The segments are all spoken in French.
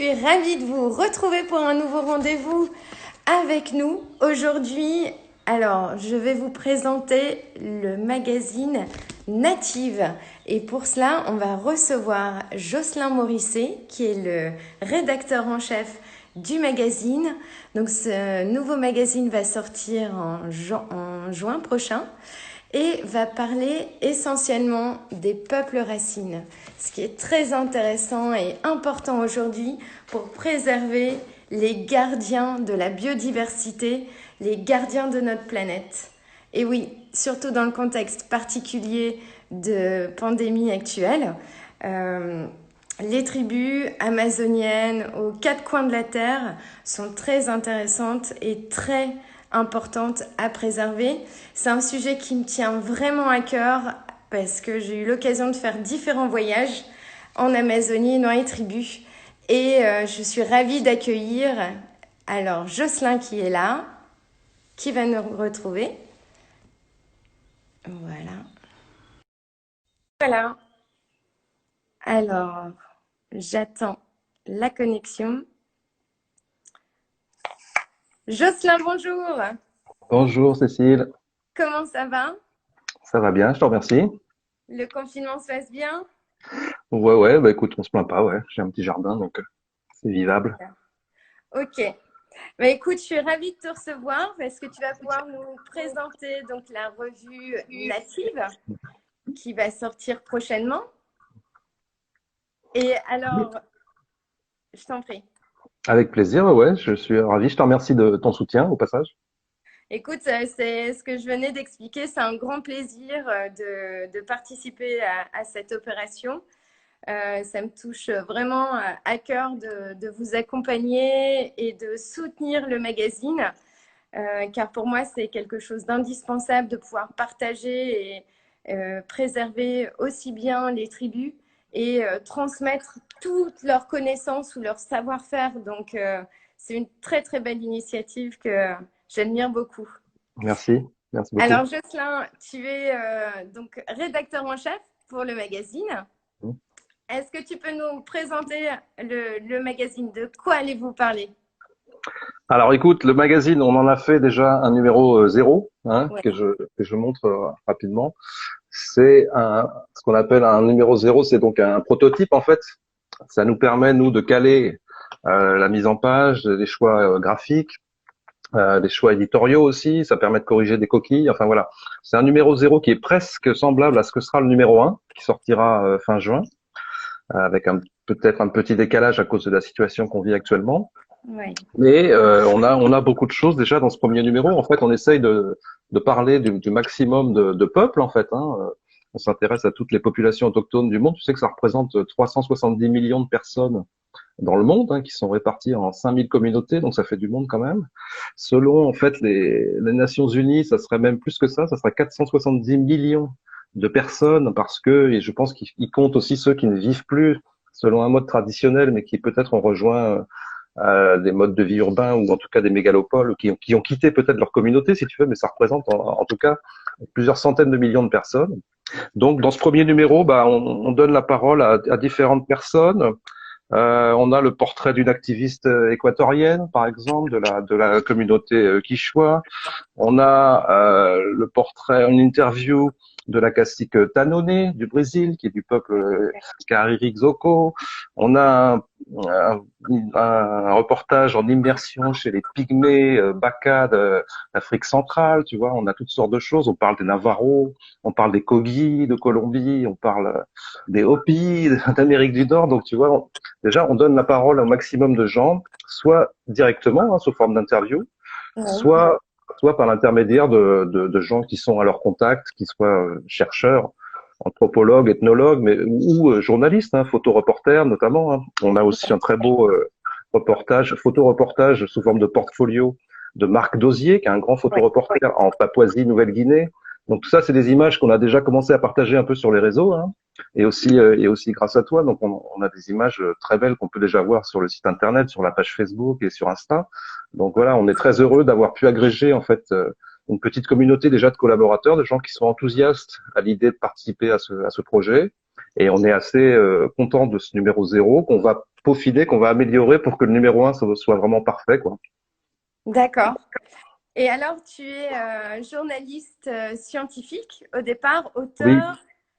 suis ravie de vous retrouver pour un nouveau rendez-vous avec nous. Aujourd'hui, alors, je vais vous présenter le magazine Native. Et pour cela, on va recevoir Jocelyn Morisset, qui est le rédacteur en chef du magazine. Donc, ce nouveau magazine va sortir en juin prochain et va parler essentiellement des peuples racines, ce qui est très intéressant et important aujourd'hui pour préserver les gardiens de la biodiversité, les gardiens de notre planète. Et oui, surtout dans le contexte particulier de pandémie actuelle, les tribus amazoniennes aux quatre coins de la Terre sont très intéressantes et très importante à préserver. C'est un sujet qui me tient vraiment à cœur parce que j'ai eu l'occasion de faire différents voyages en Amazonie, dans les tribus. Et je suis ravie d'accueillir alors Jocelyn qui est là, qui va nous retrouver. Voilà. Voilà. Alors, j'attends la connexion. Jocelyn, bonjour. Bonjour Cécile, Comment ça va? ça va bien, je te remercie. Le confinement se passe bien? Ouais, bah écoute, on se plaint pas, ouais. J'ai un petit jardin, donc c'est vivable. Ok. Bah, écoute, je suis ravie de te recevoir parce que tu vas pouvoir nous présenter donc la revue Native qui va sortir prochainement. Et alors, je t'en prie. Avec plaisir, ouais, je suis ravi. Je te remercie de ton soutien au passage. Écoute, c'est ce que je venais d'expliquer. C'est un grand plaisir de participer à cette opération. Ça me touche vraiment à cœur de vous accompagner et de soutenir le magazine. Car pour moi, c'est quelque chose d'indispensable de pouvoir partager et préserver aussi bien les tribus et transmettre toutes leurs connaissances ou leur savoir-faire. Donc, c'est une très, très belle initiative que j'admire beaucoup. Merci, merci beaucoup. Alors, Jocelyn, tu es donc rédacteur en chef pour le magazine. Est-ce que tu peux nous présenter le magazine? De quoi allez-vous parler? Alors écoute, le magazine, on en a fait déjà un numéro 0, hein, Ouais. que je montre rapidement. C'est ce qu'on appelle un numéro 0, c'est donc un prototype en fait. Ça nous permet, nous, de caler la mise en page, les choix graphiques, des choix éditoriaux aussi, ça permet de corriger des coquilles, enfin voilà. C'est un numéro 0 qui est presque semblable à ce que sera le numéro 1, qui sortira fin juin, avec peut-être un petit décalage à cause de la situation qu'on vit actuellement. Ouais. Mais on a beaucoup de choses déjà dans ce premier numéro. En fait, on essaye de parler du maximum de peuples, en fait. Hein. On s'intéresse à toutes les populations autochtones du monde. Tu sais que ça représente 370 millions de personnes dans le monde, hein, qui sont répartis en 5000 communautés, donc ça fait du monde quand même. Selon en fait les Nations Unies, ça serait même plus que ça serait 470 millions de personnes, parce que, et je pense qu'ils comptent aussi ceux qui ne vivent plus selon un mode traditionnel, mais qui peut-être ont rejoint des modes de vie urbains ou en tout cas des mégalopoles, qui ont quitté peut-être leur communauté, si tu veux, mais ça représente en tout cas plusieurs centaines de millions de personnes. Donc dans ce premier numéro, bah, on donne la parole à différentes personnes. On a le portrait d'une activiste équatorienne, par exemple, de la communauté Quichua. On a le portrait, une interview de la cacique Tanone du Brésil, qui est du peuple Cariri Xoko. On a un reportage en immersion chez les Pygmées Baka d'Afrique centrale, tu vois. On a toutes sortes de choses. On parle des Navarros, on parle des Kogi de Colombie, on parle des Hopis d'Amérique du Nord. Donc, tu vois, déjà, on donne la parole au maximum de gens, soit directement, hein, sous forme d'interview, Ouais. soit par l'intermédiaire de gens qui sont à leur contact, qui soient chercheurs, anthropologues, ethnologues, mais ou journalistes, hein, photoreporters notamment. Hein. On a aussi un très beau photoreportage sous forme de portfolio de Marc Dosier, qui est un grand Ouais. photoreporter en Papouasie-Nouvelle-Guinée. Donc tout ça, c'est des images qu'on a déjà commencé à partager un peu sur les réseaux, hein, et aussi grâce à toi. Donc on a des images très belles qu'on peut déjà voir sur le site internet, sur la page Facebook et sur Insta. Donc voilà, on est très heureux d'avoir pu agréger en fait une petite communauté déjà de collaborateurs, de gens qui sont enthousiastes à l'idée de participer à ce projet. Et on est assez content de ce numéro zéro qu'on va peaufiner, qu'on va améliorer pour que le numéro un soit vraiment parfait, quoi. D'accord. Et alors, tu es journaliste scientifique au départ, Oui. auteur,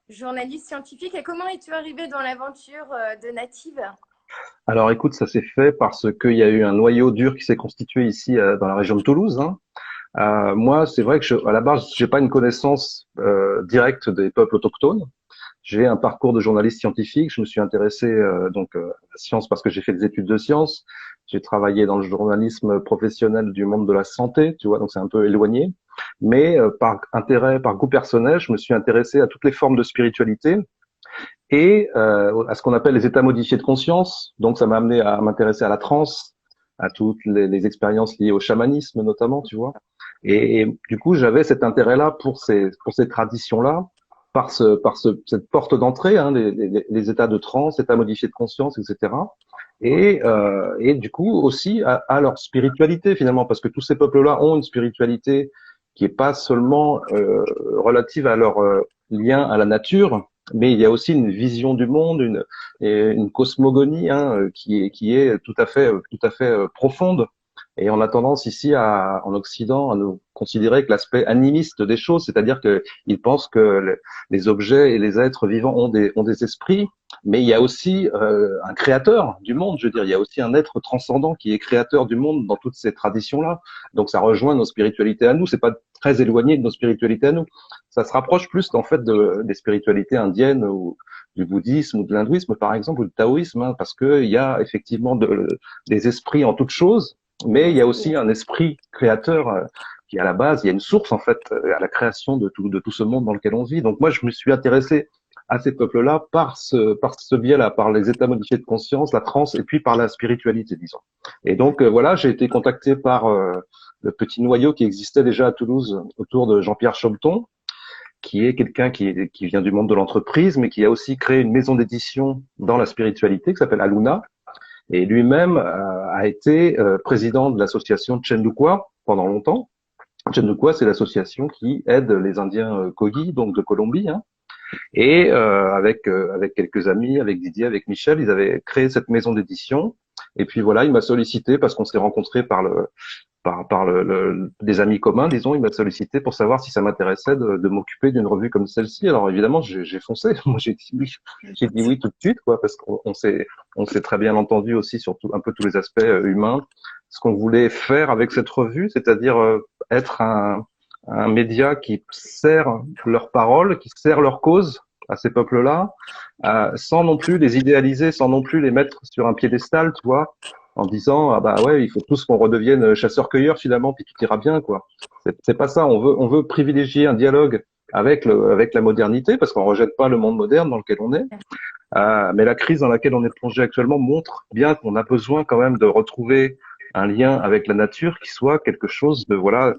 journaliste scientifique. Et comment es-tu arrivé dans l'aventure de Native? Alors écoute, ça s'est fait parce qu'il y a eu un noyau dur qui s'est constitué ici dans la région de Toulouse, hein. Moi, c'est vrai que à la base, j'ai pas une connaissance directe des peuples autochtones. J'ai un parcours de journaliste scientifique. Je me suis intéressé à la science parce que j'ai fait des études de sciences. J'ai travaillé dans le journalisme professionnel du monde de la santé, tu vois, donc c'est un peu éloigné. Mais par intérêt, par goût personnel, je me suis intéressé à toutes les formes de spiritualité et à ce qu'on appelle les états modifiés de conscience. Donc ça m'a amené à m'intéresser à la transe, à toutes les expériences liées au chamanisme notamment, tu vois. Et du coup, j'avais cet intérêt-là pour ces traditions-là, cette porte d'entrée, hein, les états de transe, états modifiés de conscience, etc. Et du coup aussi à leur spiritualité finalement, parce que tous ces peuples-là ont une spiritualité qui est pas seulement relative à leur lien à la nature, mais il y a aussi une vision du monde, une cosmogonie hein, qui est tout à fait profonde. Et on a tendance ici en Occident à nous considérer que l'aspect animiste des choses, c'est-à-dire qu'ils pensent que les objets et les êtres vivants ont des esprits, mais il y a aussi un créateur du monde. Je veux dire, il y a aussi un être transcendant qui est créateur du monde dans toutes ces traditions-là. Donc ça rejoint nos spiritualités à nous. C'est pas très éloigné de nos spiritualités à nous. Ça se rapproche plus en fait des spiritualités indiennes ou du bouddhisme ou de l'hindouisme par exemple ou du taoïsme, hein, parce que il y a effectivement des esprits en toutes choses, mais il y a aussi un esprit créateur qui à la base, il y a une source en fait à la création de tout ce monde dans lequel on vit. Donc moi, je me suis intéressé à ces peuples-là par ce biais-là, par les états modifiés de conscience, la transe et puis par la spiritualité, disons. Et donc voilà, j'ai été contacté par le petit noyau qui existait déjà à Toulouse autour de Jean-Pierre Chaumeton, qui est quelqu'un qui vient du monde de l'entreprise, mais qui a aussi créé une maison d'édition dans la spiritualité qui s'appelle Aluna. Et lui-même a été président de l'association Chendukwa pendant longtemps. Chendukwa, c'est l'association qui aide les Indiens Kogi, donc de Colombie, hein. Et avec quelques amis, avec Didier, avec Michel, ils avaient créé cette maison d'édition. Et puis voilà, il m'a sollicité parce qu'on s'est rencontrés des amis communs, disons, il m'a sollicité pour savoir si ça m'intéressait de m'occuper d'une revue comme celle-ci. Alors évidemment, j'ai foncé. Moi, j'ai dit oui tout de suite, quoi, parce on s'est très bien entendu aussi sur un peu tous les aspects humains. Ce qu'on voulait faire avec cette revue, c'est-à-dire être un média qui sert leur parole, qui sert leur cause à ces peuples-là, sans non plus les idéaliser, sans non plus les mettre sur un piédestal, tu vois, en disant ah bah ouais, il faut tous qu'on redevienne chasseurs-cueilleurs finalement, puis tout ira bien, quoi. C'est pas ça. On veut privilégier un dialogue avec la modernité, parce qu'on rejette pas le monde moderne dans lequel on est. Mais la crise dans laquelle on est plongé actuellement montre bien qu'on a besoin quand même de retrouver un lien avec la nature qui soit quelque chose de voilà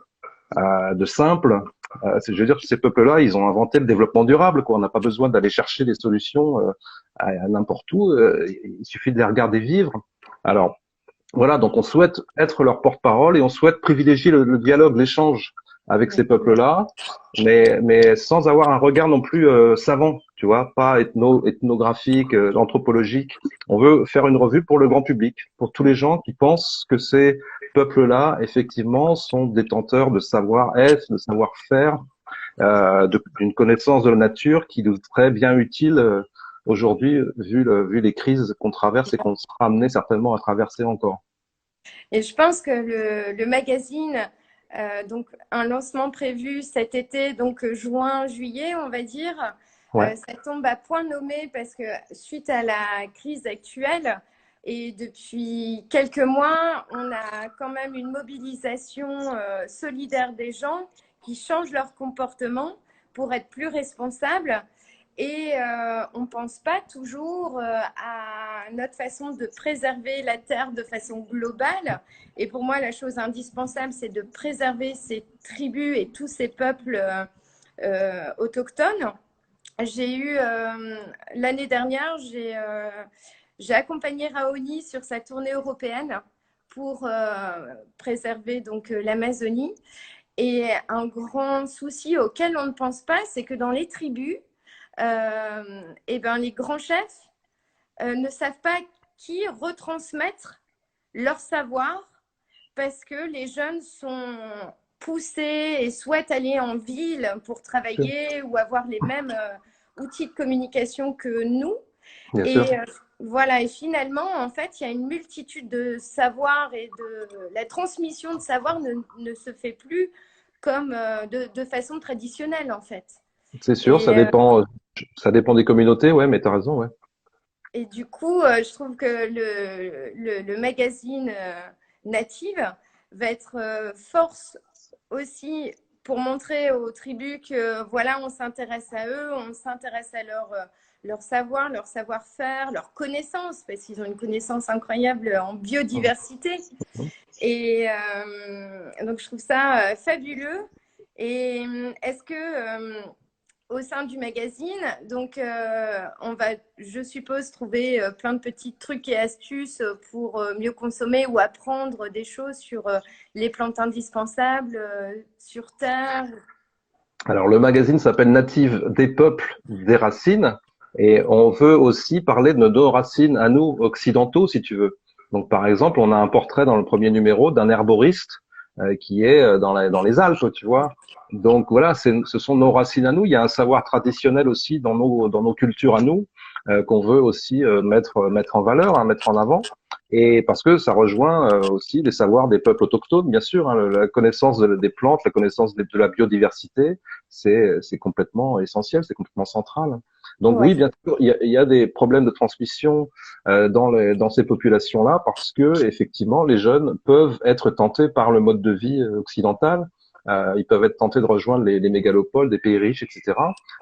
de simple. Je veux dire, ces peuples-là, ils ont inventé le développement durable, quoi. On n'a pas besoin d'aller chercher des solutions à n'importe où. Il suffit de les regarder vivre. Alors, voilà, donc on souhaite être leur porte-parole et on souhaite privilégier le dialogue, l'échange avec ces peuples-là, mais sans avoir un regard non plus savant, tu vois, pas ethnographique, anthropologique. On veut faire une revue pour le grand public, pour tous les gens qui pensent que ces peuples-là, effectivement, sont détenteurs de savoir-être, de savoir-faire, d'une connaissance de la nature qui nous serait bien utile aujourd'hui, vu les crises qu'on traverse et qu'on sera amené certainement à traverser encore. Et je pense que le magazine, donc un lancement prévu cet été, donc juin, juillet, on va dire, Ouais. ça tombe à point nommé parce que suite à la crise actuelle et depuis quelques mois, on a quand même une mobilisation solidaire des gens qui changent leur comportement pour être plus responsables. Et on ne pense pas toujours à notre façon de préserver la Terre de façon globale. Et pour moi, la chose indispensable, c'est de préserver ces tribus et tous ces peuples autochtones. J'ai eu, l'année dernière, j'ai accompagné Raoni sur sa tournée européenne pour préserver donc l'Amazonie. Et un grand souci auquel on ne pense pas, c'est que dans les tribus, et ben, les grands chefs ne savent pas qui retransmettre leur savoir parce que les jeunes sont poussés et souhaitent aller en ville pour travailler ou avoir les mêmes outils de communication que nous. Bien sûr. Et voilà, et finalement, en fait, il y a une multitude de savoirs et la transmission de savoir ne se fait plus comme de façon traditionnelle, en fait. C'est sûr, Et, ça dépend des communautés, ouais, mais t'as raison, ouais. et du coup, je trouve que le magazine Native va être force aussi pour montrer aux tribus que voilà, on s'intéresse à eux, on s'intéresse à leur savoir, leur savoir-faire, leur connaissance, parce qu'ils ont une connaissance incroyable en biodiversité. Et donc, je trouve ça fabuleux. Et est-ce que au sein du magazine, donc on va, je suppose, trouver plein de petits trucs et astuces pour mieux consommer ou apprendre des choses sur les plantes indispensables sur Terre. Alors, le magazine s'appelle Native des peuples, des racines, et on veut aussi parler de nos racines à nous, occidentaux, si tu veux. Donc, par exemple, on a un portrait dans le premier numéro d'un herboriste qui est dans les Alpes, tu vois. Donc voilà, ce sont nos racines à nous. Il y a un savoir traditionnel aussi dans nos cultures à nous qu'on veut aussi mettre en valeur, hein, mettre en avant. Et parce que ça rejoint aussi les savoirs des peuples autochtones, bien sûr, hein, la connaissance des plantes, la connaissance de la biodiversité, c'est complètement essentiel, c'est complètement central. Donc oui, Ouais. bien sûr, il y a des problèmes de transmission dans ces populations-là parce que effectivement, les jeunes peuvent être tentés par le mode de vie occidental. Ils peuvent être tentés de rejoindre les mégalopoles des pays riches, etc.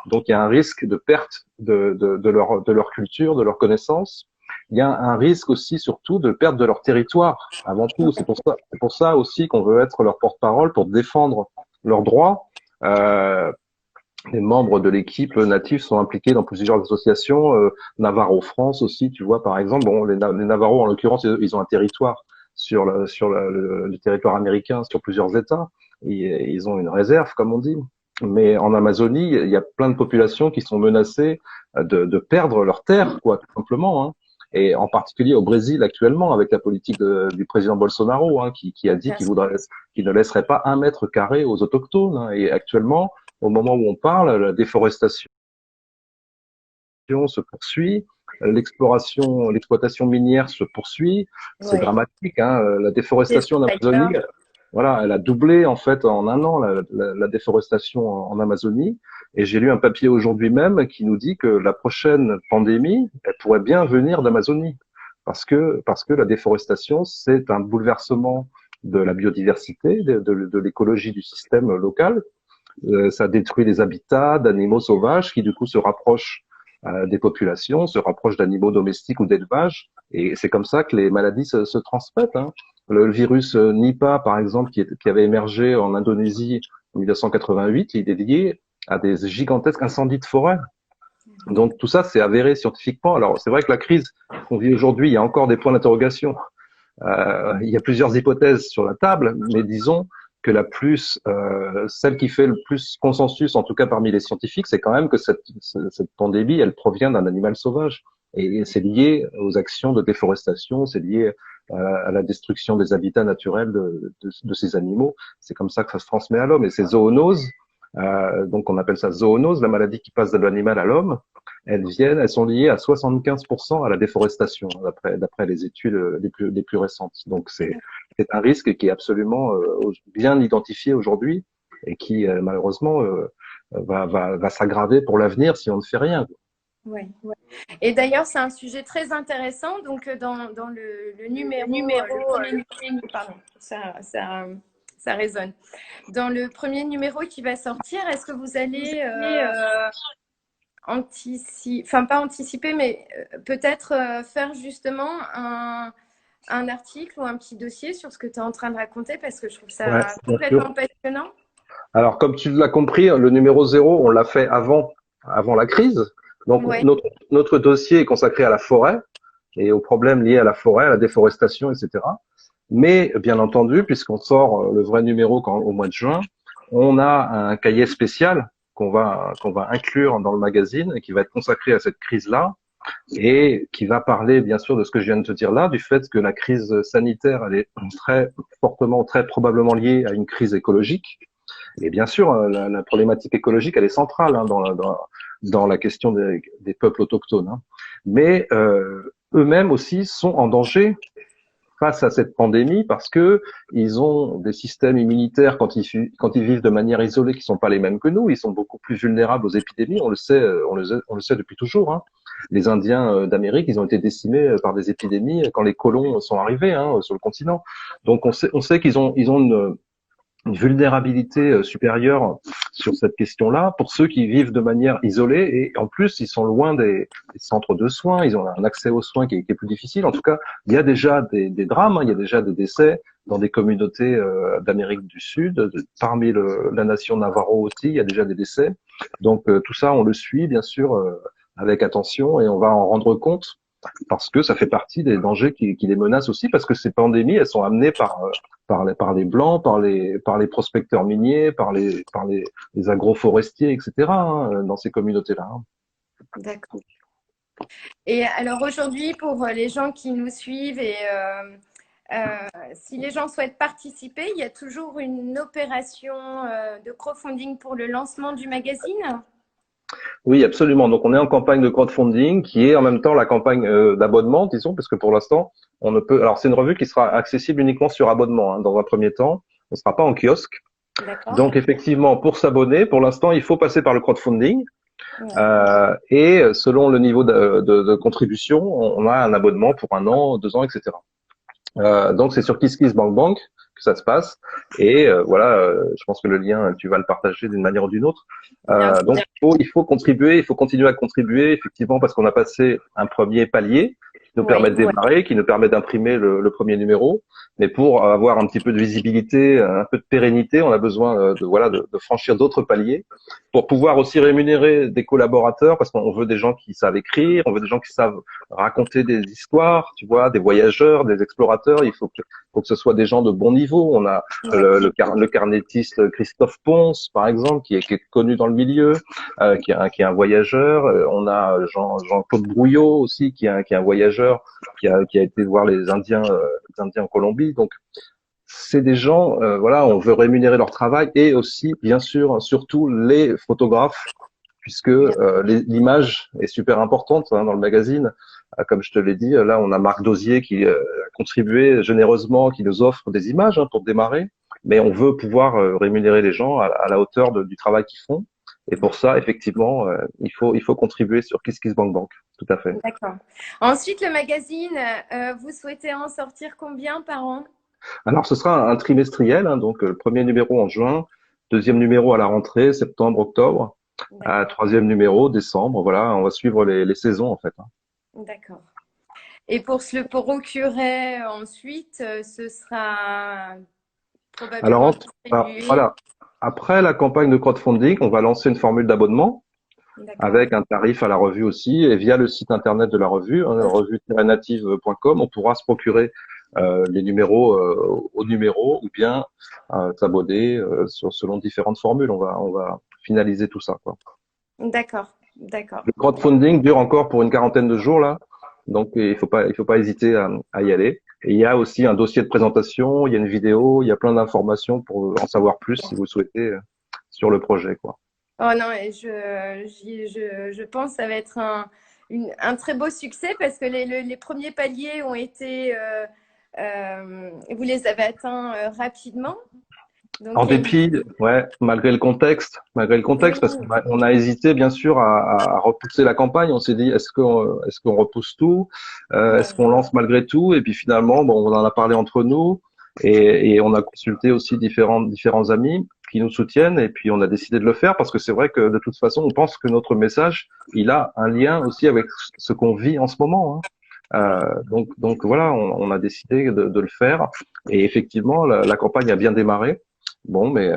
Donc il y a un risque de perte de leur culture, de leur connaissance. Il y a un risque aussi, surtout, de perte de leur territoire. Avant tout, c'est pour ça aussi qu'on veut être leur porte-parole pour défendre leurs droits. Euh, les membres de l'équipe native sont impliqués dans plusieurs associations. Navarro France aussi, tu vois, par exemple. Bon, les Navarros, en l'occurrence, ils ont un territoire le territoire américain, sur plusieurs États. Ils ont une réserve, comme on dit. Mais en Amazonie, il y a plein de populations qui sont menacées de perdre leur terre, quoi, tout simplement. Hein. Et en particulier au Brésil actuellement, avec la politique du président Bolsonaro, hein, qui a dit qu'il ne laisserait pas 1 mètre carré aux autochtones. Hein. Et actuellement, au moment où on parle, la déforestation se poursuit, l'exploitation minière se poursuit. C'est Ouais. dramatique, hein. La Des déforestation en Amazonie, spiders. voilà, elle a doublé en fait en 1 an la déforestation en Amazonie. Et j'ai lu un papier aujourd'hui même qui nous dit que la prochaine pandémie, elle pourrait bien venir d'Amazonie, parce que la déforestation, c'est un bouleversement de la biodiversité, de l'écologie du système local. Ça détruit les habitats d'animaux sauvages qui du coup se rapprochent des populations, se rapprochent d'animaux domestiques ou d'élevage. Et c'est comme ça que les maladies se transmettent. Hein. Le virus Nipah, par exemple, qui avait émergé en Indonésie en 1988, il est lié à des gigantesques incendies de forêt. Donc tout ça, c'est avéré scientifiquement. Alors c'est vrai que la crise qu'on vit aujourd'hui, il y a encore des points d'interrogation. Il y a plusieurs hypothèses sur la table, mais disons que celle qui fait le plus consensus, en tout cas parmi les scientifiques, c'est quand même que cette pandémie, elle provient d'un animal sauvage. Et c'est lié aux actions de déforestation, c'est lié à la destruction des habitats naturels de ces animaux. C'est comme ça que ça se transmet à l'homme. Et ces zoonoses, donc on appelle ça zoonose, la maladie qui passe de l'animal à l'homme, elles sont liées à 75% à la déforestation, d'après les études les plus récentes. Donc c'est un risque qui est absolument bien identifié aujourd'hui et qui malheureusement va s'aggraver pour l'avenir si on ne fait rien. Ouais. Et d'ailleurs, c'est un sujet très intéressant. Donc, dans le numéro, le premier numéro, pardon, ça résonne. Dans le premier numéro qui va sortir, est-ce que vous allez anticiper, enfin pas anticiper, mais peut-être faire justement un article ou un petit dossier sur ce que tu es en train de raconter parce que je trouve Ouais, ça bien sûr. complètement passionnant. Alors, comme tu l'as compris, le numéro 0, on l'a fait avant la crise. Donc, Ouais, notre dossier est consacré à la forêt et aux problèmes liés à la forêt, à la déforestation, etc. Mais, bien entendu, puisqu'on sort le vrai numéro au mois de juin, on a un cahier spécial qu'on va inclure dans le magazine et qui va être consacré à cette crise-là et qui va parler bien sûr de ce que je viens de te dire là, du fait que la crise sanitaire elle est très fortement, très probablement liée à une crise écologique. Et bien sûr, la problématique écologique, elle est centrale hein, dans la question des peuples autochtones. Hein. Mais eux-mêmes aussi sont en danger face à cette pandémie parce que ils ont des systèmes immunitaires quand ils vivent de manière isolée qui sont pas les mêmes que nous. Ils sont beaucoup plus vulnérables aux épidémies. On le sait, on le sait depuis toujours. Hein. Les Indiens d'Amérique, ils ont été décimés par des épidémies quand les colons sont arrivés hein, sur le continent. Donc on sait qu'ils ont une vulnérabilité supérieure sur cette question-là pour ceux qui vivent de manière isolée et en plus ils sont loin des centres de soins, ils ont un accès aux soins qui est plus difficile. En tout cas, il y a déjà des drames, hein, il y a déjà des décès dans des communautés d'Amérique du Sud, parmi la nation Navarro aussi, il y a déjà des décès. Donc tout ça, on le suit bien sûr avec attention et on va en rendre compte parce que ça fait partie des dangers qui les menacent aussi, parce que ces pandémies, elles sont amenées par les blancs, par les prospecteurs miniers, les agroforestiers, etc. hein, dans ces communautés-là. Hein. D'accord. Et alors aujourd'hui, pour les gens qui nous suivent et si les gens souhaitent participer, il y a toujours une opération de crowdfunding pour le lancement du magazine. Oui, absolument. Donc, on est en campagne de crowdfunding qui est en même temps la campagne d'abonnement, disons, parce que pour l'instant, on ne peut. Alors, c'est une revue qui sera accessible uniquement sur abonnement hein, dans un premier temps. On ne sera pas en kiosque. Donc, effectivement, pour s'abonner, pour l'instant, il faut passer par le crowdfunding. Ouais. Et selon le niveau de contribution, on a un abonnement pour 1 an, 2 ans, etc. Donc, c'est sur KissKissBankBank que ça se passe. Et voilà, je pense que le lien, tu vas le partager d'une manière ou d'une autre. Donc, il faut contribuer, il faut continuer à contribuer, effectivement, parce qu'on a passé un premier palier qui nous permet de démarrer, qui nous permet d'imprimer le premier numéro. Mais pour avoir un petit peu de visibilité, un peu de pérennité, on a besoin de franchir d'autres paliers pour pouvoir aussi rémunérer des collaborateurs, parce qu'on veut des gens qui savent écrire, on veut des gens qui savent raconter des histoires, tu vois, des voyageurs, des explorateurs. Il faut que ce soit des gens de bon niveau. On a le carnétiste Christophe Ponce, par exemple, qui est connu dans le milieu, qui est un voyageur. On a Jean-Claude Brouillot aussi, qui est un voyageur, qui a été voir les Indiens en Colombie. Donc, c'est des gens, on veut rémunérer leur travail et aussi, bien sûr, surtout les photographes, puisque l'image est super importante hein, dans le magazine. Comme je te l'ai dit, là, on a Marc Dosier qui a contribué généreusement, qui nous offre des images hein, pour démarrer. Mais on veut pouvoir rémunérer les gens à la hauteur du travail qu'ils font. Et pour ça, effectivement, il faut contribuer sur KissKissBankBank. Tout à fait. D'accord. Ensuite, le magazine, vous souhaitez en sortir combien par an? Alors, ce sera un trimestriel, hein, donc le premier numéro en juin, deuxième numéro à la rentrée, septembre, octobre, troisième numéro, décembre. Voilà, on va suivre les saisons en fait. Hein. D'accord. Et pour se le procurer ensuite, ce sera probablement voilà. Après la campagne de crowdfunding, on va lancer une formule d'abonnement avec un tarif à la revue aussi, et via le site internet de la revue, hein, revue-native.com, on pourra se procurer les numéros au numéro ou bien s'abonner selon différentes formules. On va finaliser tout ça. Quoi. D'accord. Le crowdfunding dure encore pour une quarantaine de jours là, donc il faut pas hésiter à y aller. Et il y a aussi un dossier de présentation, il y a une vidéo, il y a plein d'informations pour en savoir plus si vous souhaitez sur le projet. Quoi. Oh non, je pense que ça va être un très beau succès parce que les premiers paliers ont été, vous les avez atteints rapidement. Donc, en dépit, malgré le contexte, parce qu'on a hésité bien sûr à repousser la campagne. On s'est dit est-ce qu'on repousse tout, est-ce qu'on lance malgré tout, et puis finalement, on en a parlé entre nous et on a consulté aussi différents amis qui nous soutiennent et puis on a décidé de le faire parce que c'est vrai que de toute façon, on pense que notre message, il a un lien aussi avec ce qu'on vit en ce moment. Hein. Donc voilà, on a décidé de le faire et effectivement, la campagne a bien démarré. Bon, mais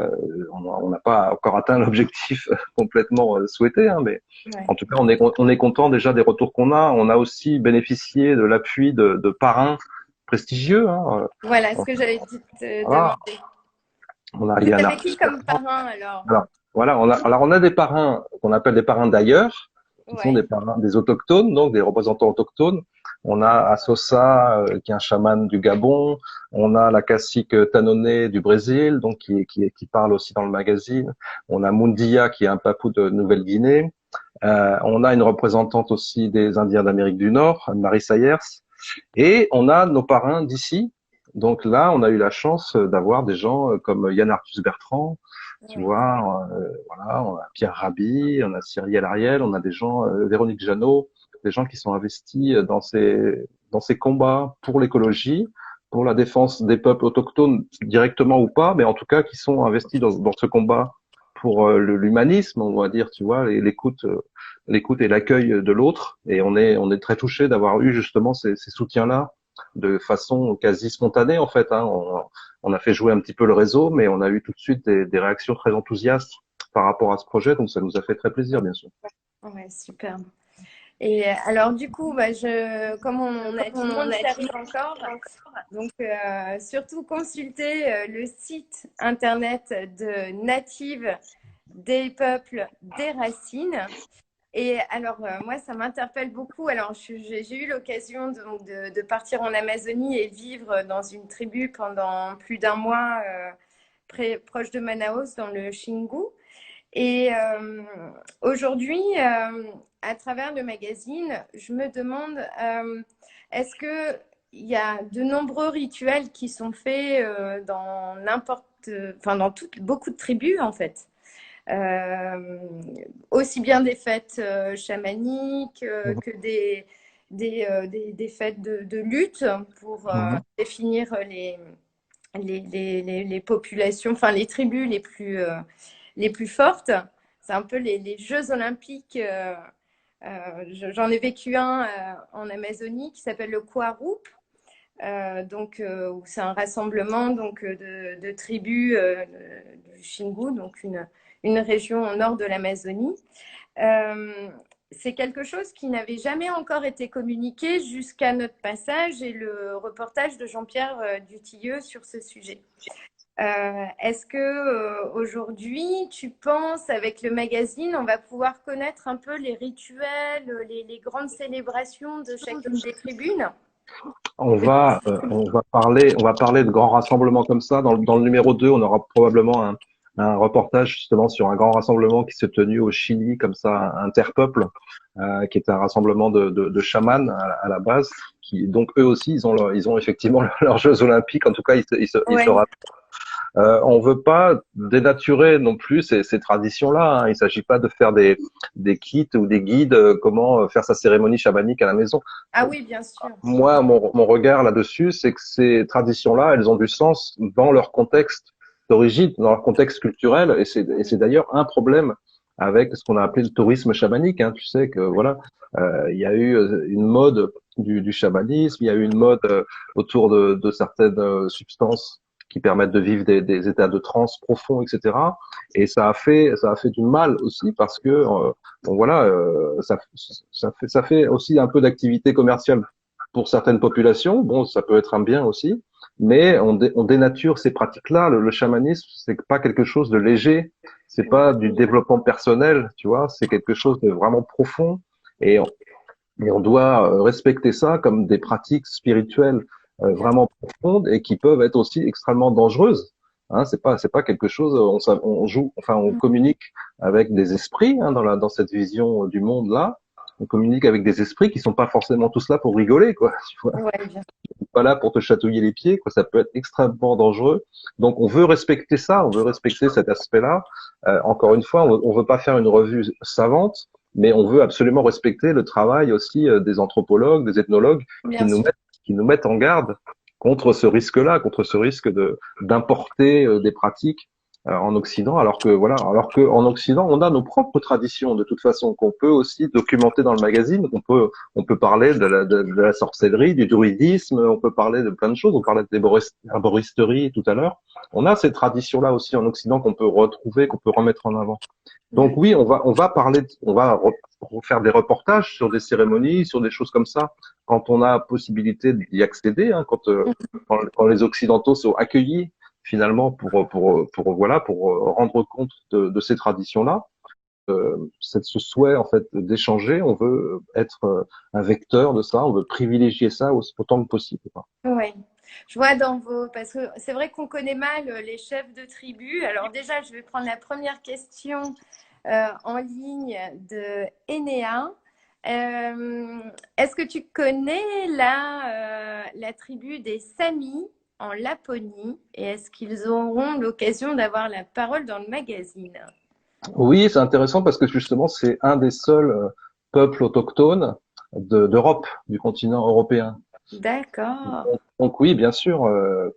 on n'a pas encore atteint l'objectif complètement souhaité, hein, mais en tout cas, on est content déjà des retours qu'on a. On a aussi bénéficié de l'appui de parrains prestigieux. Hein. Voilà ce que j'avais dit te demander. On a Vous Yann avez qui Arthus comme Bertrand. parrain alors? Alors, voilà, alors on a des parrains qu'on appelle des parrains d'ailleurs, qui sont des Ouais. parrains des autochtones, donc des représentants autochtones. On a Assosa, qui est un chaman du Gabon. On a la cacique Tanone du Brésil, donc qui parle aussi dans le magazine. On a Mundia, qui est un papou de Nouvelle-Guinée. On a une représentante aussi des Indiens d'Amérique du Nord, Anne-Marie Sayers. Et on a nos parrains d'ici. Donc là, on a eu la chance d'avoir des gens comme Yann Arthus Bertrand, tu Ouais. vois, voilà, on a Pierre Rabhi, on a Cyrielle Ariel, on a des gens, Véronique Jeannot, des gens qui sont investis dans ces combats pour l'écologie, pour la défense des peuples autochtones directement ou pas, mais en tout cas qui sont investis dans ce combat pour l'humanisme, on va dire, tu vois, l'écoute et l'accueil de l'autre. Et on est très touché d'avoir eu justement ces soutiens-là de façon quasi spontanée en fait. Hein. On a fait jouer un petit peu le réseau, mais on a eu tout de suite des réactions très enthousiastes par rapport à ce projet, donc ça nous a fait très plaisir, bien sûr. Ouais, super. Et alors du coup, bah, comme on a dit, moins qui arrive encore, donc surtout consulter le site internet de Native des peuples des racines. Et alors, moi, ça m'interpelle beaucoup. Alors, j'ai eu l'occasion de partir en Amazonie et vivre dans une tribu pendant plus d'un mois proche de Manaus, dans le Xingu. Et aujourd'hui, à travers le magazine, je me demande, est-ce que il y a de nombreux rituels qui sont faits dans beaucoup de tribus en fait. Euh, Aussi bien des fêtes chamaniques que des fêtes de lutte pour Mhm. définir les populations, enfin les tribus les plus fortes. C'est un peu les Jeux olympiques. J'en ai vécu un en Amazonie qui s'appelle le Kwarup. Où c'est un rassemblement de tribus du Xingu, donc une région au nord de l'Amazonie. Euh, c'est quelque chose qui n'avait jamais encore été communiqué jusqu'à notre passage et le reportage de Jean-Pierre Dutilleux sur ce sujet. Est-ce que aujourd'hui, tu penses, avec le magazine, on va pouvoir connaître un peu les rituels, les grandes célébrations de chacune des tribunes? On va parler de grands rassemblements comme ça. Dans le numéro 2, on aura probablement un reportage justement sur un grand rassemblement qui s'est tenu au Chili, comme ça, interpeuple, qui est un rassemblement de chamans à la base, qui donc eux aussi, ils ont effectivement leurs Jeux Olympiques. En tout cas, ils se Ouais, on veut pas dénaturer non plus ces traditions-là. Hein. Il s'agit pas de faire des kits ou des guides comment faire sa cérémonie chamanique à la maison. ah oui, bien sûr. Moi, mon regard là-dessus, c'est que ces traditions-là, elles ont du sens dans leur contexte d'origine, dans leur contexte culturel, et c'est d'ailleurs un problème avec ce qu'on a appelé le tourisme chamanique. Hein. Tu sais que voilà, il y a eu une mode du chamanisme, il y a eu une mode autour de certaines substances qui permettent de vivre des états de transe profonds, etc. Et ça a fait du mal aussi parce que bon, voilà, ça fait aussi un peu d'activité commerciale pour certaines populations. Bon, ça peut être un bien aussi, mais on dénature ces pratiques-là. Le chamanisme, c'est pas quelque chose de léger, c'est pas du développement personnel, tu vois, c'est quelque chose de vraiment profond et et on doit respecter ça comme des pratiques spirituelles vraiment profondes et qui peuvent être aussi extrêmement dangereuses. Hein, c'est pas quelque chose. On joue, enfin, on communique avec des esprits hein, dans cette vision du monde là. On communique avec des esprits qui sont pas forcément tous là pour rigoler, quoi. Tu vois, Ouais, bien. pas là pour te chatouiller les pieds, quoi. Ça peut être extrêmement dangereux. Donc, on veut respecter ça, on veut respecter cet aspect-là. Encore une fois, on veut pas faire une revue savante, mais on veut absolument respecter le travail aussi des anthropologues, des ethnologues Bien sûr. qui nous mettent en garde contre ce risque-là, contre ce risque de d'importer des pratiques en Occident, alors que voilà, alors que en Occident, on a nos propres traditions de toute façon qu'on peut aussi documenter dans le magazine. On peut parler de la sorcellerie, du druidisme, on peut parler de plein de choses. On parlait d'herboristerie tout à l'heure. On a ces traditions-là aussi en Occident qu'on peut retrouver, qu'on peut remettre en avant. Donc Ouais. oui, on va parler, faire des reportages sur des cérémonies, sur des choses comme ça, quand on a possibilité d'y accéder, hein, quand les Occidentaux sont accueillis finalement pour rendre compte de ces traditions-là. C'est ce souhait en fait d'échanger. On veut être un vecteur de ça. On veut privilégier ça autant que possible. Oui, je vois dans vos... Parce que c'est vrai qu'on connaît mal les chefs de tribu. Alors déjà, je vais prendre la première question en ligne de Enea. Est-ce que tu connais la tribu des Samis en Laponie et est-ce qu'ils auront l'occasion d'avoir la parole dans le magazine? Oui, c'est intéressant parce que justement, c'est un des seuls peuples autochtones d'Europe, du continent européen. D'accord. Donc oui, bien sûr,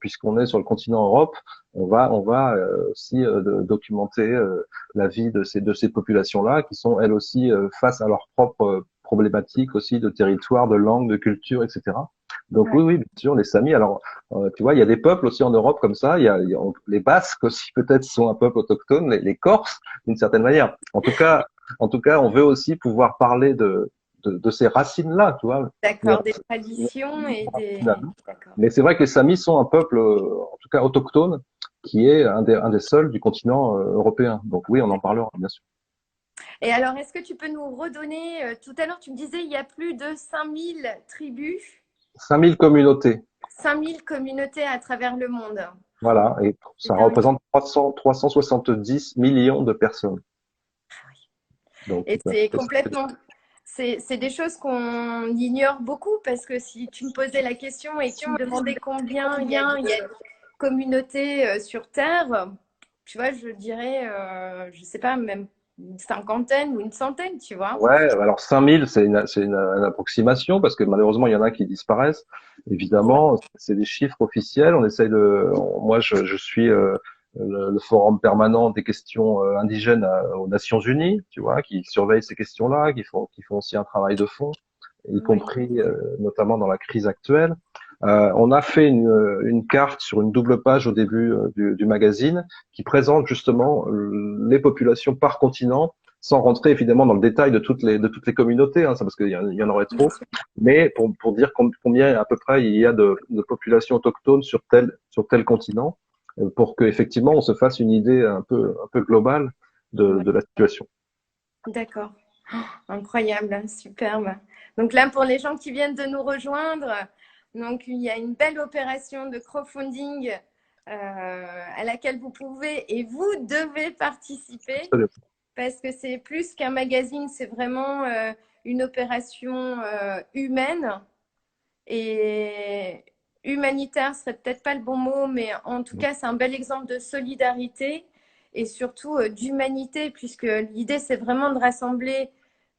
puisqu'on est sur le continent Europe, on va aussi documenter la vie de ces populations-là, qui sont elles aussi face à leurs propres problématiques aussi de territoire, de langue, de culture, etc. Donc oui, Ouais. oui, bien sûr, les Samis. Alors, tu vois, il y a des peuples aussi en Europe comme ça. Les Basques aussi peut-être sont un peuple autochtone, les Corses d'une certaine manière. En tout cas, on veut aussi pouvoir parler de ces racines-là, tu vois. D'accord, des traditions et des... D'accord. Mais c'est vrai que les Samis sont un peuple, en tout cas autochtone, qui est un des seuls du continent européen. Donc oui, on en parlera, bien sûr. Et alors, est-ce que tu peux nous redonner, tout à l'heure, tu me disais, il y a plus de 5000 tribus, 5000 communautés, 5000 communautés à travers le monde. voilà, et ça C'est un... représente 370 millions de personnes. Donc, Et c'est complètement... C'est des choses qu'on ignore beaucoup parce que si tu me posais la question et que tu me demandais combien il y a de communautés sur Terre, tu vois, je dirais, je sais pas, même une cinquantaine ou une centaine, tu vois. ouais, alors 5000, c'est une approximation parce que malheureusement, il y en a qui disparaissent. Ouais. Évidemment, c'est des chiffres officiels. Moi, je suis le forum permanent des questions indigènes aux Nations Unies, tu vois, qui surveille ces questions-là, qui font aussi un travail de fond, y Oui. compris notamment dans la crise actuelle. On a fait une carte sur une double page au début du magazine qui présente justement les populations par continent sans rentrer évidemment dans le détail de toutes les communautés, hein, ça, parce qu'il y en aurait trop, mais pour dire combien à peu près il y a de populations autochtones sur tel continent, pour que effectivement on se fasse une idée un peu globale de, Ouais. de la situation. D'accord. Incroyable, superbe. Donc là, pour les gens qui viennent de nous rejoindre, donc il y a une belle opération de crowdfunding à laquelle vous pouvez et vous devez participer parce que c'est plus qu'un magazine, c'est vraiment une opération humaine et humanitaire serait peut-être pas le bon mot, mais en tout cas, c'est un bel exemple de solidarité et surtout d'humanité, puisque l'idée, c'est vraiment de rassembler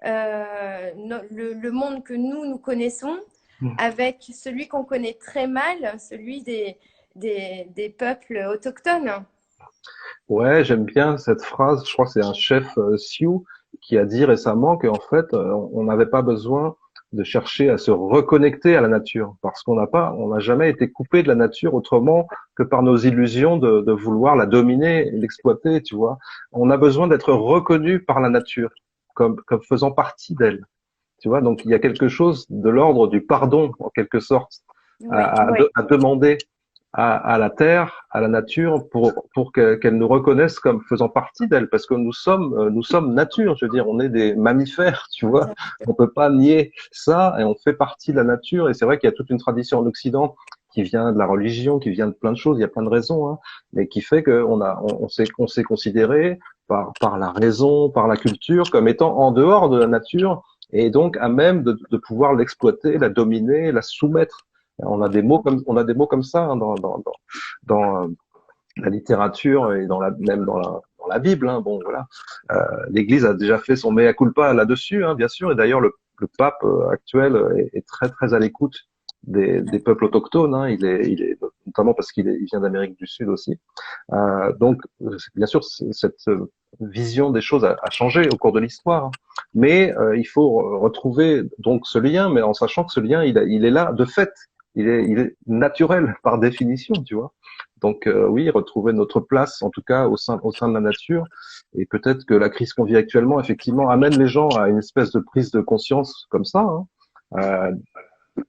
le monde que nous connaissons avec celui qu'on connaît très mal, celui des peuples autochtones. Ouais, j'aime bien cette phrase. Je crois que c'est un chef Sioux qui a dit récemment qu'en fait, on n'avait pas besoin de chercher à se reconnecter à la nature parce on n'a jamais été coupé de la nature autrement que par nos illusions de vouloir la dominer et l'exploiter, tu vois. On a besoin d'être reconnu par la nature comme faisant partie d'elle, tu vois. Donc, il y a quelque chose de l'ordre du pardon, en quelque sorte, Oui, à demander à la terre, à la nature, pour qu'elle nous reconnaisse comme faisant partie d'elle, parce que nous sommes nature. Je veux dire, on est des mammifères, tu vois. On peut pas nier ça, et on fait partie de la nature. Et c'est vrai qu'il y a toute une tradition en Occident qui vient de la religion, qui vient de plein de choses. Il y a plein de raisons, hein, mais qui fait qu'on s'est considéré par la raison, par la culture, comme étant en dehors de la nature, et donc à même de pouvoir l'exploiter, la dominer, la soumettre. On a des mots comme ça, hein, dans la littérature et même dans la Bible, hein. Bon, voilà. L'Église a déjà fait son mea culpa là-dessus, hein, bien sûr. Et d'ailleurs, le pape actuel est très très à l'écoute des peuples autochtones, hein. Il est notamment parce il vient d'Amérique du Sud aussi. Donc, bien sûr, cette vision des choses a changé au cours de l'histoire, hein. Mais il faut retrouver donc ce lien, mais en sachant que ce lien, il est là de fait. Il est naturel par définition, tu vois. Donc oui, retrouver notre place, en tout cas au sein de la nature, et peut-être que la crise qu'on vit actuellement, effectivement, amène les gens à une espèce de prise de conscience comme ça, hein.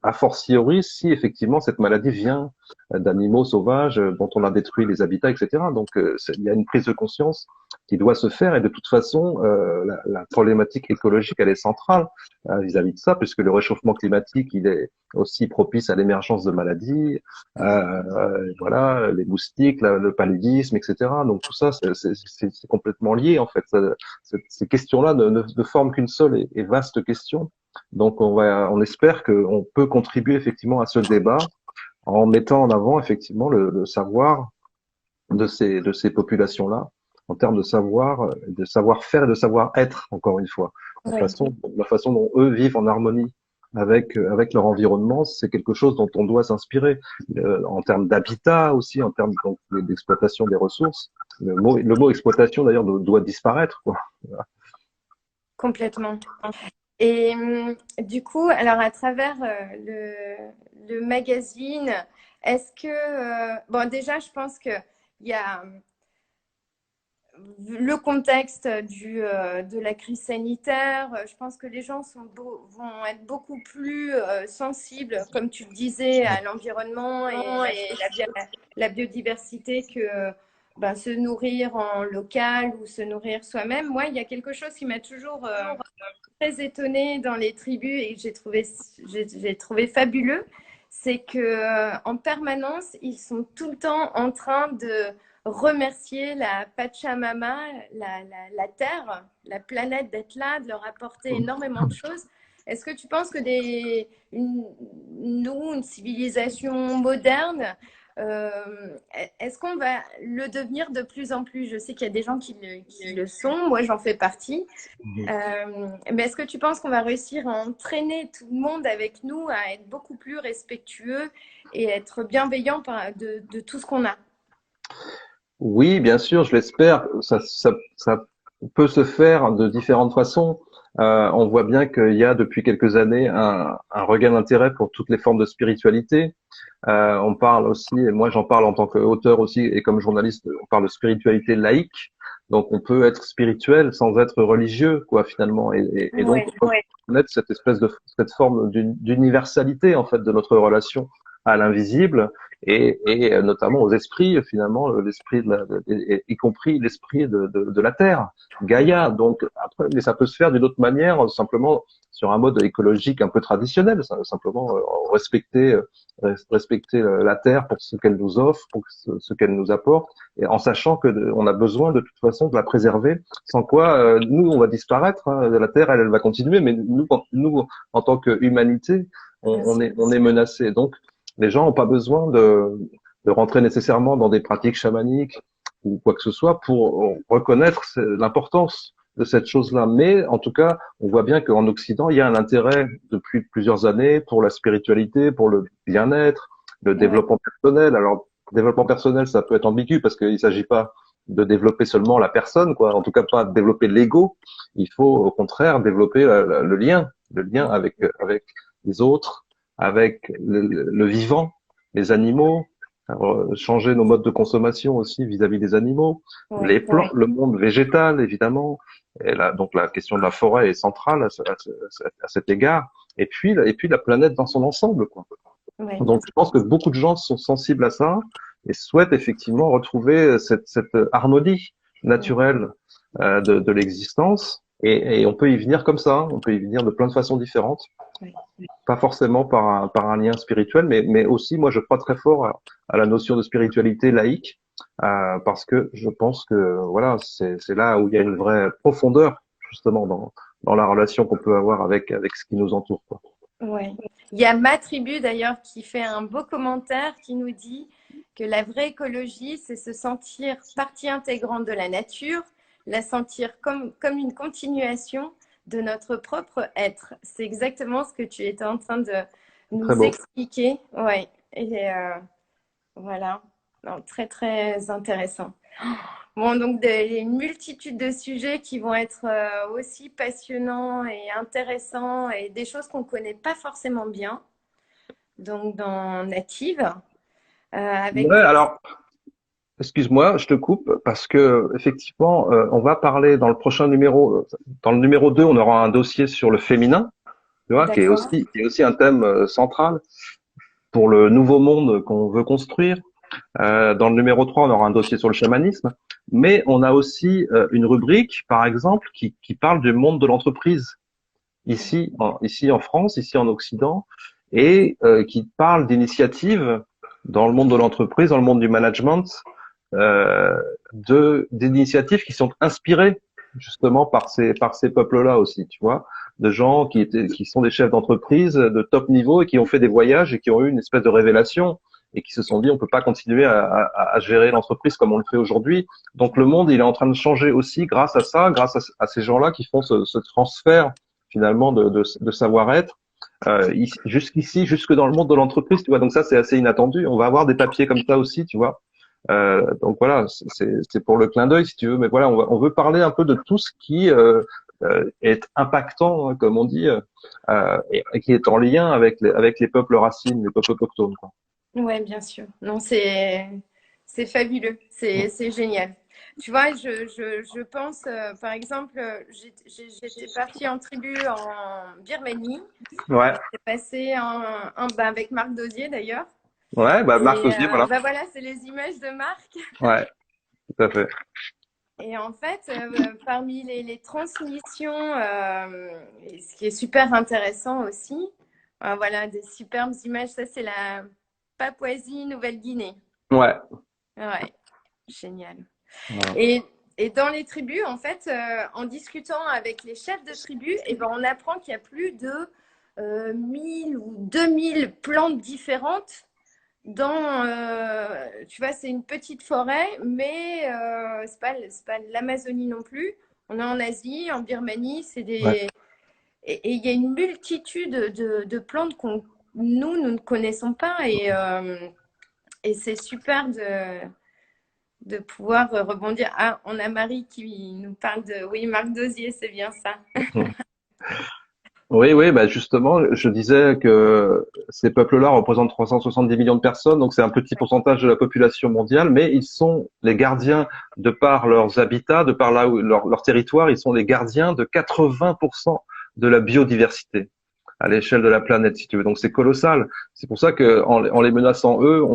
a fortiori si effectivement cette maladie vient d'animaux sauvages dont on a détruit les habitats, etc. Donc il y a une prise de conscience qui doit se faire et de toute façon la problématique écologique elle est centrale vis-à-vis de ça puisque le réchauffement climatique il est aussi propice à l'émergence de maladies, voilà les moustiques, le paludisme, etc. Donc tout ça c'est complètement lié en fait. Ces questions-là ne forment qu'une seule et vaste question. Donc on espère qu'on peut contribuer effectivement à ce débat en mettant en avant effectivement le savoir de ces populations-là en termes de savoir-faire et de savoir-être, encore une fois. Oui. La façon dont eux vivent en harmonie avec leur environnement, c'est quelque chose dont on doit s'inspirer en termes d'habitat aussi, en termes donc, d'exploitation des ressources. Le mot exploitation d'ailleurs doit disparaître, quoi. Voilà. Complètement. Et du coup, alors à travers le magazine, est-ce que, bon déjà, je pense qu'il y a le contexte de la crise sanitaire, je pense que les gens vont être beaucoup plus sensibles, comme tu le disais, à l'environnement et la biodiversité que ben, se nourrir en local ou se nourrir soi-même. Moi, il y a quelque chose qui m'a toujours très étonnée dans les tribus et que j'ai trouvé fabuleux, c'est que en permanence, ils sont tout le temps en train de remercier la Pachamama, la Terre, la planète d'être là, de leur apporter énormément de choses. Est-ce que tu penses que nous, une civilisation moderne, est-ce qu'on va le devenir de plus en plus? Je sais qu'il y a des gens qui le sont, moi j'en fais partie. Mais est-ce que tu penses qu'on va réussir à entraîner tout le monde avec nous à être beaucoup plus respectueux et être bienveillant de tout ce qu'on a? Oui, bien sûr, je l'espère. Ça peut se faire de différentes façons. On voit bien qu'il y a depuis quelques années un regain d'intérêt pour toutes les formes de spiritualité. On parle aussi, et moi j'en parle en tant qu'auteur aussi et comme journaliste, on parle de spiritualité laïque. Donc on peut être spirituel sans être religieux, quoi, finalement. Et donc on peut connaître cette forme d'universalité en fait de notre relation à l'invisible et notamment aux esprits, finalement, l'esprit y compris l'esprit de la Terre, Gaïa. Donc après, mais ça peut se faire d'une autre manière, simplement sur un mode écologique un peu traditionnel, simplement respecter la Terre pour ce qu'elle nous offre, pour ce qu'elle nous apporte, et en sachant que on a besoin de toute façon de la préserver, sans quoi nous on va disparaître. Hein, la Terre elle va continuer, mais nous en tant qu'humanité on est menacé. Donc les gens n'ont pas besoin de rentrer nécessairement dans des pratiques chamaniques ou quoi que ce soit pour reconnaître l'importance de cette chose-là. Mais en tout cas, on voit bien qu'en Occident, il y a un intérêt depuis plusieurs années pour la spiritualité, pour le bien-être, le développement personnel. Alors, développement personnel, ça peut être ambigu parce qu'il ne s'agit pas de développer seulement la personne, quoi. En tout cas, pas de développer l'ego. Il faut au contraire développer le lien avec les autres, avec le vivant, les animaux, changer nos modes de consommation aussi vis-à-vis des animaux, les plantes, le monde végétal évidemment. Et là, donc la question de la forêt est centrale à cet égard. Et puis la planète dans son ensemble, quoi. Ouais. Donc je pense que beaucoup de gens sont sensibles à ça et souhaitent effectivement retrouver cette harmonie naturelle de l'existence. Et on peut y venir comme ça, on peut y venir de plein de façons différentes. Ouais. Pas forcément par un lien spirituel, mais aussi, moi, je crois très fort à la notion de spiritualité laïque, parce que je pense que voilà, c'est là où il y a une vraie profondeur justement dans la relation qu'on peut avoir avec ce qui nous entoure, quoi. Ouais. Il y a Ma Tribu d'ailleurs qui fait un beau commentaire qui nous dit que la vraie écologie, c'est se sentir partie intégrante de la nature, la sentir comme une continuation de notre propre être. C'est exactement ce que tu étais en train de nous expliquer. Ouais. Et voilà. Non, très, très intéressant. Bon, donc une multitude de sujets qui vont être aussi passionnants et intéressants et des choses qu'on ne connaît pas forcément bien. Donc, dans Native. Ouais, alors, excuse-moi, je te coupe parce que effectivement, on va parler dans le prochain numéro, dans le numéro 2, on aura un dossier sur le féminin, tu vois, D'accord. qui est aussi un thème central pour le nouveau monde qu'on veut construire. Dans le numéro 3, on aura un dossier sur le chamanisme, mais on a aussi une rubrique, par exemple, qui parle du monde de l'entreprise ici en France, ici en Occident, et qui parle d'initiatives dans le monde de l'entreprise, dans le monde du management, euh, d'initiatives qui sont inspirées justement par ces peuples-là aussi, tu vois, de gens qui sont des chefs d'entreprise de top niveau et qui ont fait des voyages et qui ont eu une espèce de révélation et qui se sont dit on peut pas continuer à gérer l'entreprise comme on le fait aujourd'hui. Donc le monde il est en train de changer aussi grâce à ça, grâce à ces gens-là qui font ce transfert finalement de savoir-être jusqu'ici, jusque dans le monde de l'entreprise, tu vois. Donc ça, c'est assez inattendu. On va avoir des papiers comme ça aussi, tu vois. Donc voilà, c'est pour le clin d'œil, si tu veux. Mais voilà, on veut parler un peu de tout ce qui est impactant, hein, comme on dit, et qui est en lien avec les peuples racines, les peuples autochtones, quoi. Ouais, bien sûr. Non, c'est fabuleux, c'est génial. Tu vois, je pense, par exemple, j'étais partie en tribu en Birmanie. Ouais, J'ai passé bah, avec Marc Dosier d'ailleurs. ouais, bah Marc Et Osier, voilà. bah voilà, c'est les images de Marc. Ouais, tout à fait. Et en fait, parmi les transmissions, et ce qui est super intéressant aussi, voilà, des superbes images. Ça, c'est la Papouasie-Nouvelle-Guinée. Ouais. Ouais, génial. Voilà. Et, et dans les tribus, en fait, en discutant avec les chefs de tribus, et ben, on apprend qu'il y a plus de 1000 ou 2000 plantes différentes dans, tu vois, c'est une petite forêt, mais c'est pas l'Amazonie non plus. On est en Asie, en Birmanie, c'est Ouais. des... Et il y a une multitude de plantes qu'on nous ne connaissons pas et c'est super de pouvoir rebondir. Ah, on a Marie qui nous parle de... Oui, Marc Dosier, c'est bien ça. Oui, oui, bah justement, je disais que ces peuples-là représentent 370 millions de personnes, donc c'est un petit pourcentage de la population mondiale, mais ils sont les gardiens, de par leurs habitats, de par là où leur territoire, ils sont les gardiens de 80% de la biodiversité à l'échelle de la planète, si tu veux. Donc c'est colossal. C'est pour ça que en les menaçant eux,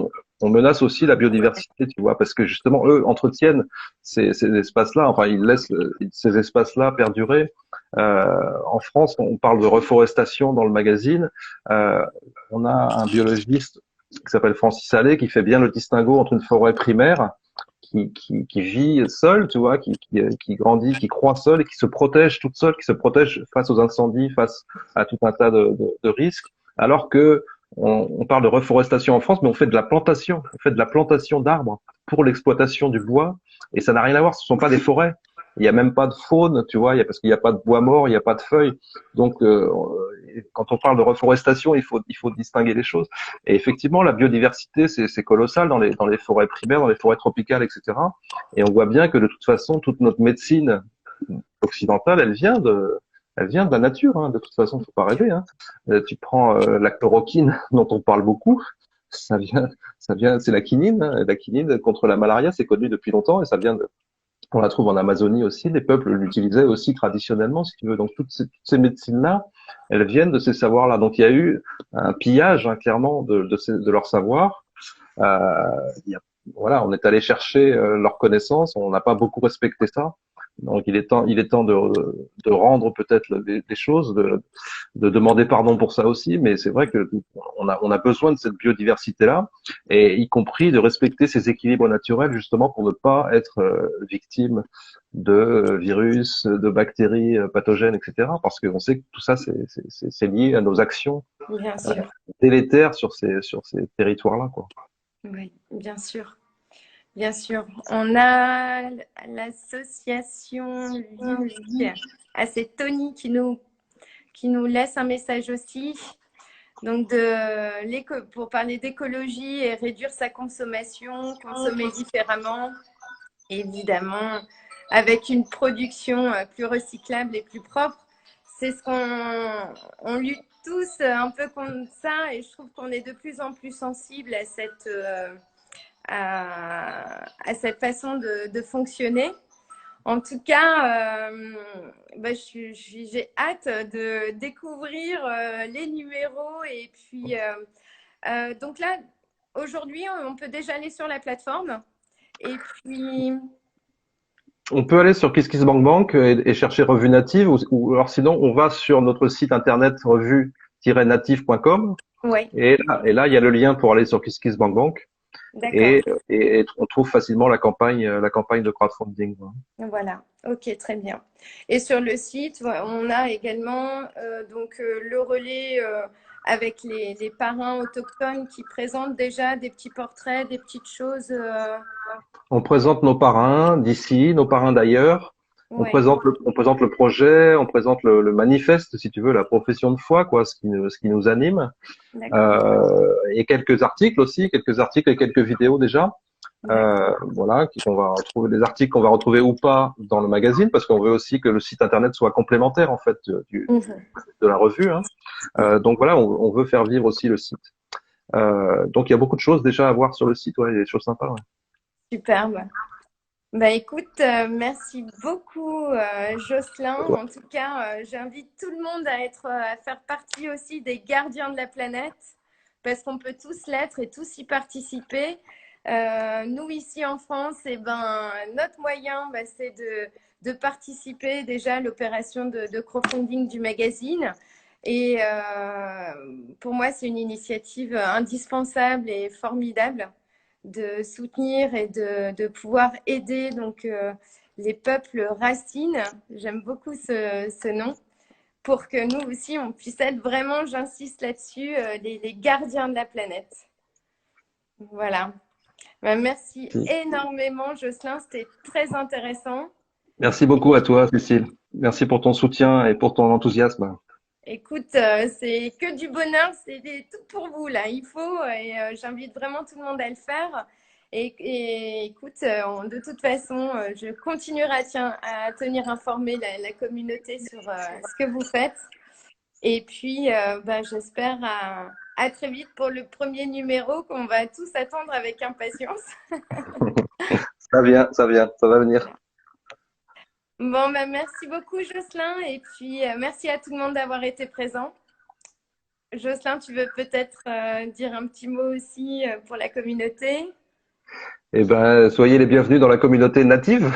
on menace aussi la biodiversité, tu vois, parce que justement eux entretiennent ces espaces-là. Enfin, ils laissent ces espaces-là perdurer. En France, on parle de reforestation dans le magazine. Euh, on a un biologiste qui s'appelle Francis Allais qui fait bien le distinguo entre une forêt primaire qui vit seule, tu vois, qui grandit, qui croît seule et qui se protège toute seule, qui se protège face aux incendies, face à tout un tas de risques, alors que on parle de reforestation en France, mais on fait de la plantation, on fait de la plantation d'arbres pour l'exploitation du bois, et ça n'a rien à voir, ce ne sont pas des forêts. Il n'y a même pas de faune, tu vois, parce qu'il n'y a pas de bois mort, il n'y a pas de feuilles. Donc, quand on parle de reforestation, il faut distinguer les choses. Et effectivement, la biodiversité, c'est colossal dans les forêts primaires, dans les forêts tropicales, etc. Et on voit bien que de toute façon, toute notre médecine occidentale, elle vient de la nature. Hein. De toute façon, faut pas rêver. Hein. Tu prends la chloroquine dont on parle beaucoup, ça vient, c'est la quinine. Hein. La quinine contre la malaria, c'est connu depuis longtemps et ça vient de, on la trouve en Amazonie aussi. Les peuples l'utilisaient aussi traditionnellement, si tu veux. Donc toutes ces médecines-là, elles viennent de ces savoirs-là. Donc il y a eu un pillage, hein, clairement, de leur savoir. Il y a, voilà, on est allé chercher leurs connaissances. On n'a pas beaucoup respecté ça. Donc il est temps de rendre peut-être les choses, de demander pardon pour ça aussi. Mais c'est vrai que on a besoin de cette biodiversité-là, et y compris de respecter ces équilibres naturels justement pour ne pas être victime de virus, de bactéries pathogènes, etc. Parce qu'on sait que tout ça c'est lié à nos actions Bien sûr. délétères sur ces territoires-là, quoi. Oui, bien sûr. Bien sûr. On a l'association Lily. Ah, c'est Tony qui nous laisse un message aussi. Donc, pour parler d'écologie et réduire sa consommation, consommer différemment, évidemment, avec une production plus recyclable et plus propre. C'est ce on lutte tous un peu contre ça et je trouve qu'on est de plus en plus sensible à cette façon de fonctionner. En tout cas, bah, j'ai hâte de découvrir les numéros. Et puis, donc là, aujourd'hui, on peut déjà aller sur la plateforme. Et puis, On peut aller sur KissKissBankBank et chercher Revue Native ou alors sinon on va sur notre site internet revue-native.com ouais, et là il y a le lien pour aller sur KissKissBankBank d'accord. et, et on trouve facilement la campagne de crowdfunding. Voilà, ok, très bien. Et sur le site, on a également donc le relais avec les parrains autochtones qui présentent déjà des petits portraits, des petites choses. On présente nos parrains d'ici, nos parrains d'ailleurs. Ouais, On présente le projet, on présente le manifeste, si tu veux, la profession de foi, quoi, ce qui nous anime. d'accord. Et quelques articles aussi, quelques articles et quelques vidéos déjà. D'accord. Voilà, qu'on va retrouver, des articles qu'on va retrouver ou pas dans le magazine, parce qu'on veut aussi que le site internet soit complémentaire en fait Mhm. de la revue. Hein. Donc voilà, on veut faire vivre aussi le site. Donc il y a beaucoup de choses déjà à voir sur le site, ouais, des choses sympas. Ouais. Superbe. Bah écoute, merci beaucoup Jocelyn. En tout cas, j'invite tout le monde à être, à faire partie aussi des gardiens de la planète, parce qu'on peut tous l'être et tous y participer. Nous ici en France, eh ben, notre moyen, bah, c'est de participer déjà à l'opération de crowdfunding du magazine. Et pour moi, c'est une initiative indispensable et formidable de soutenir et de pouvoir aider donc, les peuples racines. J'aime beaucoup ce nom pour que nous aussi, on puisse être vraiment, j'insiste là-dessus, les gardiens de la planète. Voilà. Ben, merci énormément, Jocelyn. C'était très intéressant. Merci beaucoup à toi, Cécile. Merci pour ton soutien et pour ton enthousiasme. Écoute, c'est que du bonheur, tout pour vous là. Il faut, et j'invite vraiment tout le monde à le faire. Et écoute, de toute façon, je continuerai à tenir informée la communauté sur ce que vous faites. Et puis, bah, j'espère à très vite pour le premier numéro qu'on va tous attendre avec impatience. Ça va venir. Bon, bah, merci beaucoup, Jocelyn. Et puis, merci à tout le monde d'avoir été présent. Jocelyn, tu veux peut-être dire un petit mot aussi pour la communauté? Eh ben, soyez les bienvenus dans la communauté native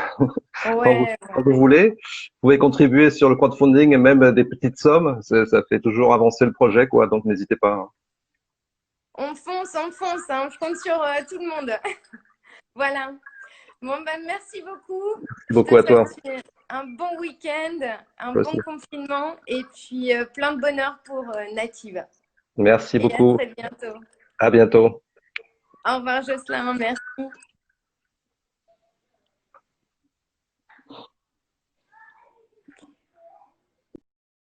Ouais, quand vous voulez. Vous pouvez contribuer sur le crowdfunding et même des petites sommes. Ça fait toujours avancer le projet, quoi. Donc n'hésitez pas. on fonce, hein. Je compte sur tout le monde. Voilà. Bon, ben, merci beaucoup. Merci Je beaucoup te à toi. souhaite un bon week-end, un Toi aussi. bon confinement et puis plein de bonheur pour Native. Merci Et à beaucoup. très bientôt. À bientôt. Au revoir, Jocelyn. Merci.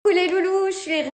Coucou les loulous, je suis